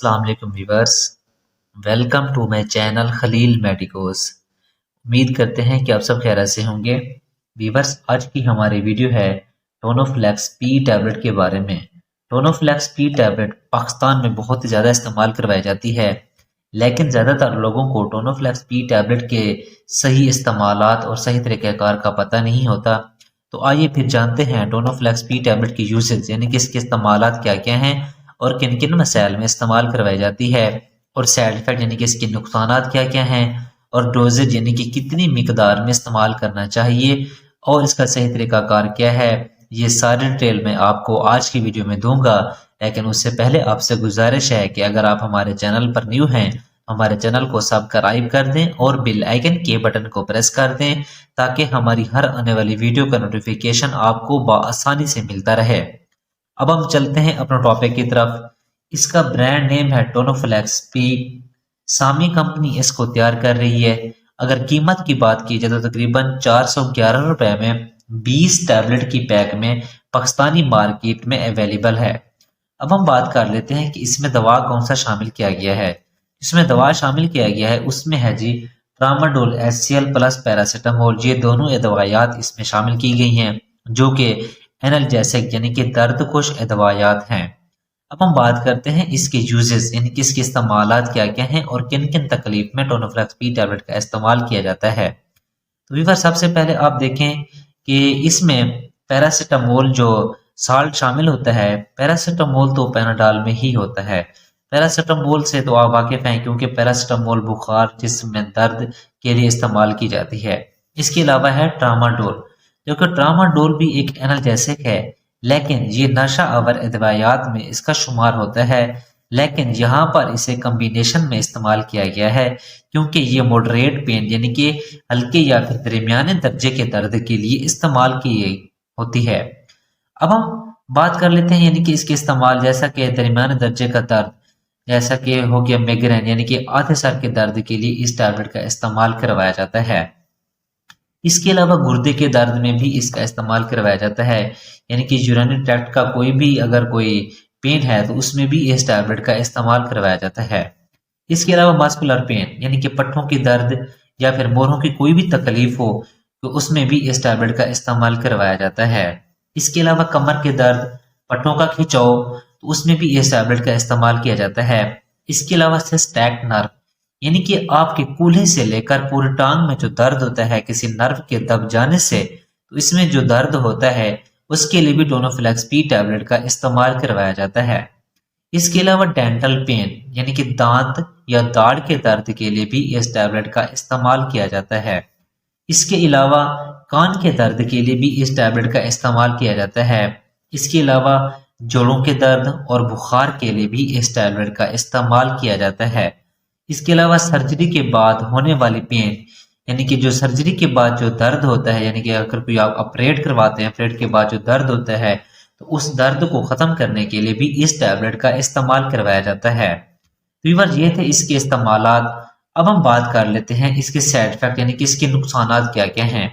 السلام علیکم viewers, welcome to my channel Khalil medicos. امید کرتے ہیں کہ آپ سب خیریت سے ہوں گے۔ ویورز، آج کی ہماری ویڈیو ہے ٹونوفلیکس پی ٹیبلٹ کے بارے میں۔ ٹونوفلیکس پی ٹیبلٹ پاکستان میں بہت زیادہ استعمال کروائی جاتی ہے، لیکن زیادہ تر لوگوں کو ٹونوفلیکس پی ٹیبلٹ کے صحیح استعمالات اور صحیح طریقہ کار کا پتہ نہیں ہوتا۔ تو آئیے پھر جانتے ہیں ٹونوفلیکس پی ٹیبلٹ کی یوزز، یعنی کہ اس کے استعمالات کیا کیا ہیں اور کن کن مسائل میں استعمال کروائی جاتی ہے، اور سائیڈ ایفیکٹ یعنی کہ اس کے نقصانات کیا کیا ہیں، اور ڈوزج یعنی کہ کتنی مقدار میں استعمال کرنا چاہیے اور اس کا صحیح طریقہ کار کیا ہے، یہ ساری ڈیٹیل میں آپ کو آج کی ویڈیو میں دوں گا۔ لیکن اس سے پہلے آپ سے گزارش ہے کہ اگر آپ ہمارے چینل پر نیو ہیں، ہمارے چینل کو سبسکرائب کر دیں اور بیل آئیکن کے بٹن کو پریس کر دیں تاکہ ہماری ہر آنے والی ویڈیو کا نوٹیفیکیشن آپ کو بآسانی سے ملتا رہے۔ اب ہم چلتے ہیں اپنا ٹاپک کی طرف۔ اس کا برانڈ نیم ہے ٹونوفلیکس پی۔ سامی کمپنی اس کو تیار کر رہی ہے۔ اگر قیمت کی بات کی جائے تو تقریباً 411 روپے میں 20 ٹیبلٹ کی پیک میں پاکستانی مارکیٹ میں اویلیبل ہے۔ اب ہم بات کر لیتے ہیں کہ اس میں دوا کون سا شامل کیا گیا ہے۔ اس میں دوا شامل کیا گیا ہے، اس میں ہے جی ٹراماڈول HCl پلس پیراسیٹامول، یہ دونوں ادویات اس میں شامل کی گئی ہیں جو کہ اینالجیسک یعنی کہ درد کش ادویات ہیں۔ اب ہم بات کرتے ہیں اس کے یوزز، یعنی کہ اس کے استعمالات کیا کیا ہیں اور کن کن تکلیف میں ٹونوفلیکس پی ٹیبلٹ کا استعمال کیا جاتا ہے۔ تو ویور، سب سے پہلے آپ دیکھیں کہ اس میں پیراسیٹامول جو سالٹ شامل ہوتا ہے، پیراسیٹامول تو پیناڈال میں ہی ہوتا ہے۔ پیراسیٹامول سے تو آپ واقف ہیں کیونکہ پیراسیٹامول بخار جسم میں درد کے لیے استعمال کی جاتی ہے۔ اس کے علاوہ ہے ٹراماڈول، جو کہ ٹراماڈول بھی ایک اینالجیسک ہے، لیکن یہ نشہ آور ادویات میں اس کا شمار ہوتا ہے، لیکن یہاں پر اسے کمبینیشن میں استعمال کیا گیا ہے کیونکہ یہ موڈریٹ پین یعنی کہ ہلکے یا پھر درمیانے درجے کے درد کے لیے استعمال کی ہوتی ہے۔ اب ہم بات کر لیتے ہیں یعنی کہ اس کے استعمال، جیسا کہ درمیانے درجے کا درد، جیسا کہ ہو گیا میگرین یعنی کہ آدھے سر کے درد کے لیے اس ٹیبلٹ کا استعمال کروایا جاتا ہے۔ اس کے علاوہ گردے کے درد میں بھی اس کا استعمال کروایا جاتا ہے، یعنی کہ یورینری ٹریکٹ کا کوئی بھی اگر کوئی پین ہے تو اس میں بھی اس ٹیبلٹ کا استعمال کروایا جاتا ہے۔ اس کے علاوہ ماسکولر پین یعنی کہ پٹھوں کی درد یا پھر موروں کی کوئی بھی تکلیف ہو تو اس میں بھی اس ٹیبلٹ کا استعمال کروایا جاتا ہے۔ اس کے علاوہ کمر کے درد، پٹھوں کا کھچاؤ، تو اس میں بھی اس ٹیبلٹ کا استعمال کیا جاتا ہے۔ اس کے علاوہ سسٹیک نرو یعنی کہ آپ کے کولہے سے لے کر پورے ٹانگ میں جو درد ہوتا ہے کسی نرو کے دب جانے سے، تو اس میں جو درد ہوتا ہے اس کے لیے بھی ٹونوفلیکس پی ٹیبلٹ کا استعمال کروایا جاتا ہے۔ اس کے علاوہ ڈینٹل پین یعنی کہ دانت یا داڑھ کے درد کے لیے بھی اس ٹیبلٹ کا استعمال کیا جاتا ہے۔ اس کے علاوہ کان کے درد کے لیے بھی اس ٹیبلٹ کا استعمال کیا جاتا ہے۔ اس کے علاوہ جوڑوں کے درد اور بخار کے لیے بھی اس ٹیبلٹ کا استعمال کیا جاتا ہے۔ اس کے علاوہ سرجری کے بعد ہونے والی پین یعنی کہ جو سرجری کے بعد جو درد ہوتا ہے، یعنی کہ اگر کوئی آپ آپریٹ کرواتے ہیں، آپریٹ کے بعد جو درد ہوتا ہے تو اس درد کو ختم کرنے کے لیے بھی اس ٹیبلٹ کا استعمال کروایا جاتا ہے۔ ویور، یہ تھے اس کے استعمالات۔ اب ہم بات کر لیتے ہیں اس کے سائیڈ ایفیکٹ یعنی کہ اس کے نقصانات کیا کیا ہیں۔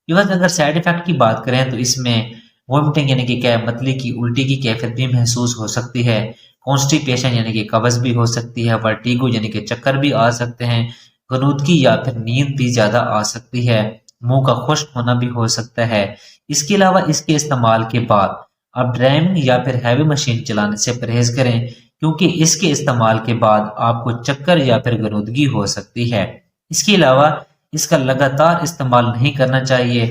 ویور، اگر سائیڈ ایفیکٹ کی بات کریں تو اس میں وومٹنگ یعنی کہ کیا متلی کی الٹی کی کیفیت بھی محسوس ہو سکتی ہے، کانسٹیپیشن یعنی کہ قبض بھی ہو سکتی ہے، ورٹیگو یعنی کہ چکر بھی آ سکتے ہیں، غنودگی یا پھر نیند بھی زیادہ آ سکتی ہے، منہ کا خشک ہونا بھی ہو سکتا ہے۔ اس کے علاوہ اس کے استعمال کے بعد آپ ڈرائیونگ یا پھر ہیوی مشین چلانے سے پرہیز کریں کیونکہ اس کے استعمال کے بعد آپ کو چکر یا پھر غنودگی ہو سکتی ہے۔ اس کے علاوہ اس کا لگاتار استعمال نہیں کرنا چاہیے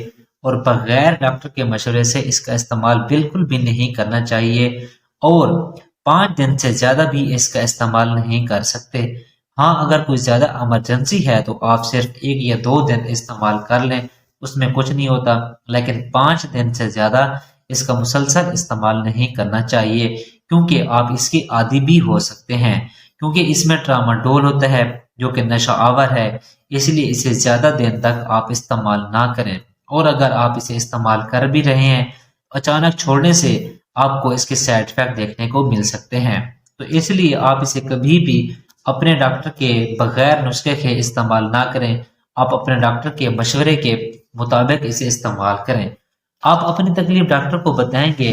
اور بغیر ڈاکٹر کے مشورے سے اس کا استعمال بالکل بھی نہیں کرنا چاہیے، اور 5 دن سے زیادہ بھی اس کا استعمال نہیں کر سکتے۔ ہاں، اگر کوئی زیادہ ایمرجنسی ہے تو آپ صرف 1 یا 2 دن استعمال کر لیں، اس میں کچھ نہیں ہوتا، لیکن 5 دن سے زیادہ اس کا مسلسل استعمال نہیں کرنا چاہیے کیونکہ آپ اس کے عادی بھی ہو سکتے ہیں، کیونکہ اس میں ٹراماڈول ہوتا ہے جو کہ نشہ آور ہے، اس لیے اسے زیادہ دن تک آپ استعمال نہ کریں، اور اگر آپ اسے استعمال کر بھی رہے ہیں اچانک چھوڑنے سے آپ کو اس کے سائیڈ ایفیکٹ دیکھنے کو مل سکتے ہیں۔ تو اس لیے آپ اسے کبھی بھی اپنے ڈاکٹر کے بغیر نسخے کے استعمال نہ کریں، آپ اپنے ڈاکٹر کے مشورے کے مطابق اسے استعمال کریں۔ آپ اپنی تکلیف ڈاکٹر کو بتائیں گے